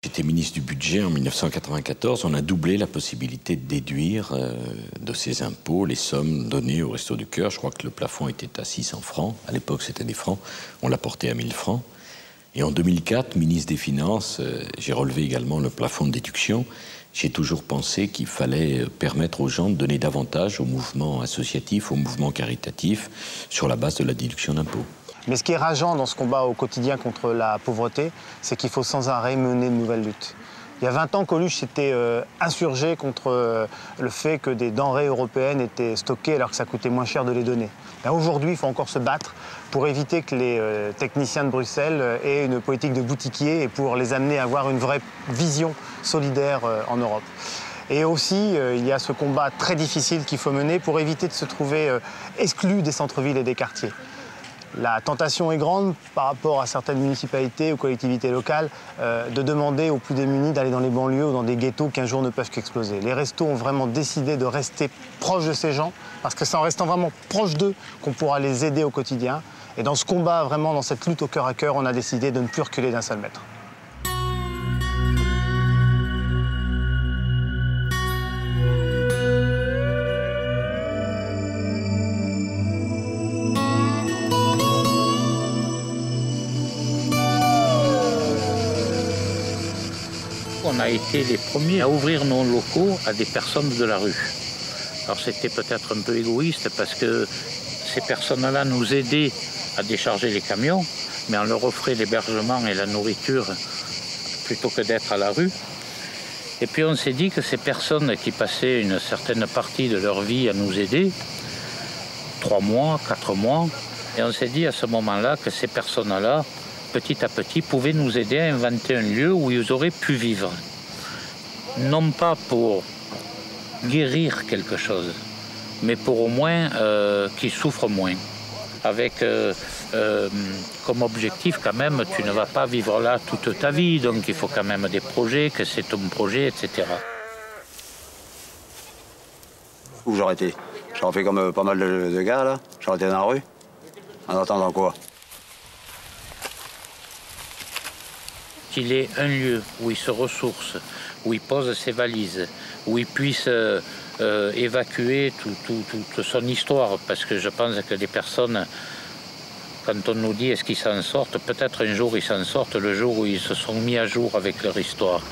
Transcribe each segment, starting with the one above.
J'étais ministre du Budget en 1994. On a doublé la possibilité de déduire de ces impôts les sommes données au Restos du Cœur. Je crois que le plafond était à 600 francs. À l'époque, c'était des francs. On l'a porté à 1000 francs. Et en 2004, ministre des Finances, j'ai relevé également le plafond de déduction. J'ai toujours pensé qu'il fallait permettre aux gens de donner davantage au mouvement associatif, au mouvement caritatif, sur la base de la déduction d'impôts. Mais ce qui est rageant dans ce combat au quotidien contre la pauvreté, c'est qu'il faut sans arrêt mener de nouvelles luttes. Il y a 20 ans, Coluche s'était insurgé contre le fait que des denrées européennes étaient stockées alors que ça coûtait moins cher de les donner. Aujourd'hui, il faut encore se battre pour éviter que les techniciens de Bruxelles aient une politique de boutiquier et pour les amener à avoir une vraie vision solidaire en Europe. Et aussi, il y a ce combat très difficile qu'il faut mener pour éviter de se trouver exclus des centres-villes et des quartiers. La tentation est grande par rapport à certaines municipalités ou collectivités locales de demander aux plus démunis d'aller dans les banlieues ou dans des ghettos qui un jour ne peuvent qu'exploser. Les restos ont vraiment décidé de rester proches de ces gens parce que c'est en restant vraiment proche d'eux qu'on pourra les aider au quotidien. Et dans ce combat, vraiment dans cette lutte au cœur à cœur, on a décidé de ne plus reculer d'un seul mètre. On a été les premiers à ouvrir nos locaux à des personnes de la rue. Alors c'était peut-être un peu égoïste parce que ces personnes-là nous aidaient à décharger les camions, mais on leur offrait l'hébergement et la nourriture plutôt que d'être à la rue. Et puis on s'est dit que ces personnes qui passaient une certaine partie de leur vie à nous aider, 3 mois, 4 mois, et on s'est dit à ce moment-là que ces personnes-là, petit à petit, pouvaient nous aider à inventer un lieu où ils auraient pu vivre. Non pas pour guérir quelque chose, mais pour au moins qu'ils souffrent moins. Avec comme objectif quand même, tu ne vas pas vivre là toute ta vie, donc il faut quand même des projets, que c'est ton projet, etc. Où j'aurais été? J'aurais fait comme pas mal de gars là, j'aurais été dans la rue. En attendant quoi? Qu'il ait un lieu où il se ressource, où il pose ses valises, où il puisse évacuer toute son histoire. Parce que je pense que les personnes, quand on nous dit est-ce qu'ils s'en sortent, peut-être un jour ils s'en sortent, le jour où ils se sont mis à jour avec leur histoire.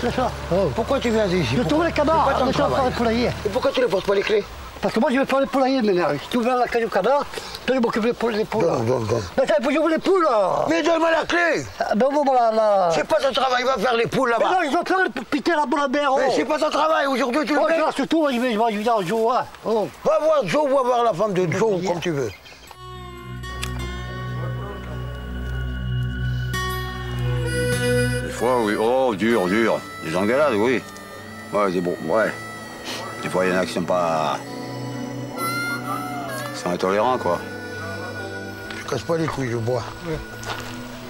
C'est ça. Oh. Pourquoi tu viens ici? Je trouve les canards, je vais faire les poulaillers. Et pourquoi tu ne portes pas les clés? Parce que moi je vais faire les poulaillers maintenant. Si tu ouvres la clé du canard, tu vas m'occuper des poules. Bon. Mais ça, il faut que j'ouvre les poules là. Mais donne-moi la clé. Ben voilà là. C'est pas ton travail, va faire les poules Mais là-bas. non, ils ont faire les piter la boule à mer. Mais c'est pas ton travail, aujourd'hui tu le Oh, fais. je reste tout, je vais dans Joe. Hein. Oh. Va voir Joe, va voir la femme de Joe, comme tu veux. Des fois, oui. Oh, dur. Des engueulades, oui. Ouais, c'est bon, ouais. Des fois, il y en a qui sont pas... Ils sont intolérants, quoi. Je casse pas les couilles, je bois.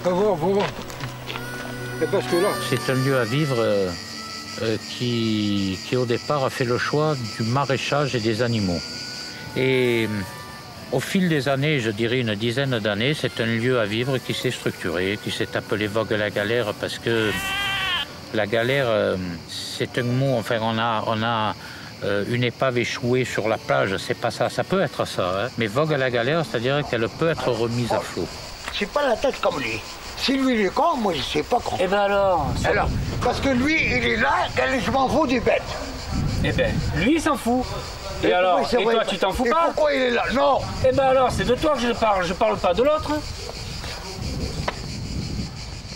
Bon. Et parce que là... C'est un lieu à vivre qui au départ a fait le choix du maraîchage et des animaux. Et au fil des années, je dirais une dizaine d'années, c'est un lieu à vivre qui s'est structuré, qui s'est appelé Vogue la Galère parce que la galère, c'est un mot, enfin on a une épave échouée sur la plage, c'est pas ça, ça peut être ça, hein. Mais Vogue à la galère, c'est-à-dire qu'elle peut être remise à flot. C'est pas la tête comme lui. Si lui il est con, moi je sais pas con. Eh ben alors parce que lui il est là, je m'en fous des bêtes. Eh ben, lui il s'en fout. Et alors, et toi tu t'en fous et pas? Pourquoi il est là? Non. Eh ben alors, c'est de toi que je parle pas de l'autre.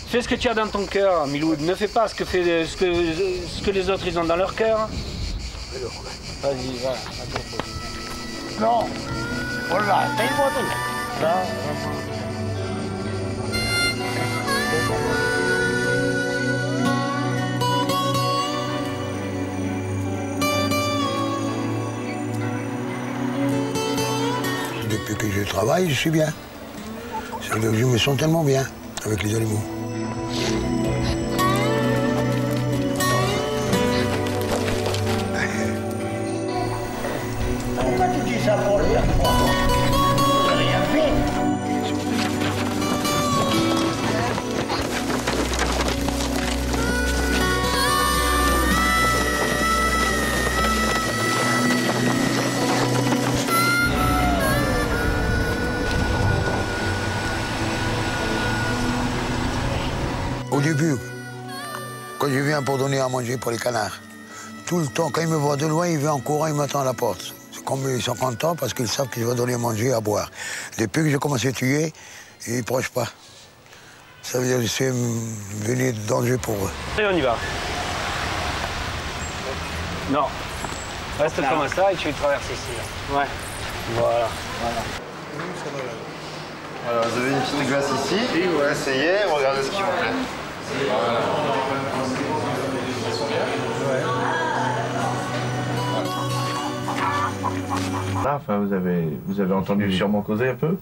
Fais ce que tu as dans ton cœur, Miloud. Ne fais pas ce que les autres ils ont dans leur cœur. Vas-y, voilà. Non. Voilà, t'as une voiture. Depuis que je travaille, je suis bien. C'est que je me sens tellement bien avec les animaux. Pourquoi tu dis ça pour rien? J'ai rien fait. Au début, quand je viens pour donner à manger pour les canards, tout le temps, quand ils me voient de loin, ils viennent en courant, ils m'attendent à la porte. C'est comme ils sont contents parce qu'ils savent que je vais donner à manger et à boire. Depuis que j'ai commencé à tuer, ils ne prochent pas. Ça veut dire que c'est venu de danger pour eux. Et on y va. Non. Reste comme ça et tu traverses ici. Là. Ouais. Voilà. Alors, vous avez une petite glace ici. Oui, ouais. Essayez, regardez ce qui vous plaît. Là, enfin, vous avez entendu sûrement causer un peu.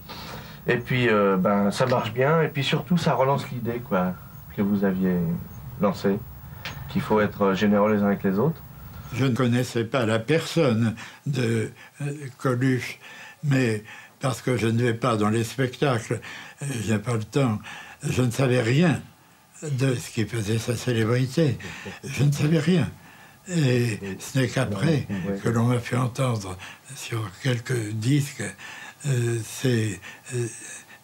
Et puis, ça marche bien. Et puis surtout, ça relance l'idée quoi, que vous aviez lancée, qu'il faut être généreux les uns avec les autres. Je ne connaissais pas la personne de Coluche, mais parce que je ne vais pas dans les spectacles, je n'ai pas le temps, je ne savais rien de ce qui faisait sa célébrité. Je ne savais rien. Et ce n'est qu'après que l'on m'a fait entendre sur quelques disques ces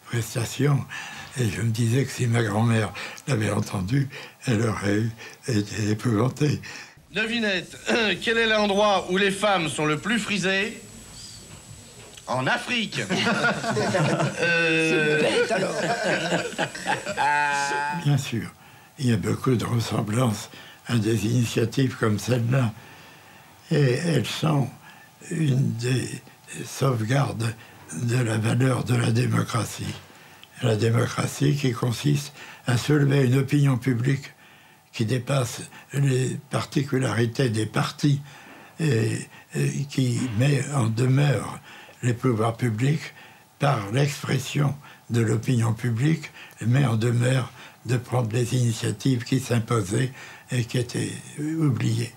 prestations. Et je me disais que si ma grand-mère l'avait entendu, elle aurait été épouvantée. Devinette, quel est l'endroit où les femmes sont le plus frisées? En Afrique. C'est bête alors. Bien sûr, il y a beaucoup de ressemblances à des initiatives comme celle-là. Et elles sont une des sauvegardes de la valeur de la démocratie. La démocratie qui consiste à soulever une opinion publique qui dépasse les particularités des partis et qui met en demeure les pouvoirs publics par l'expression de l'opinion publique, met en demeure de prendre les initiatives qui s'imposaient et qui étaient oubliées.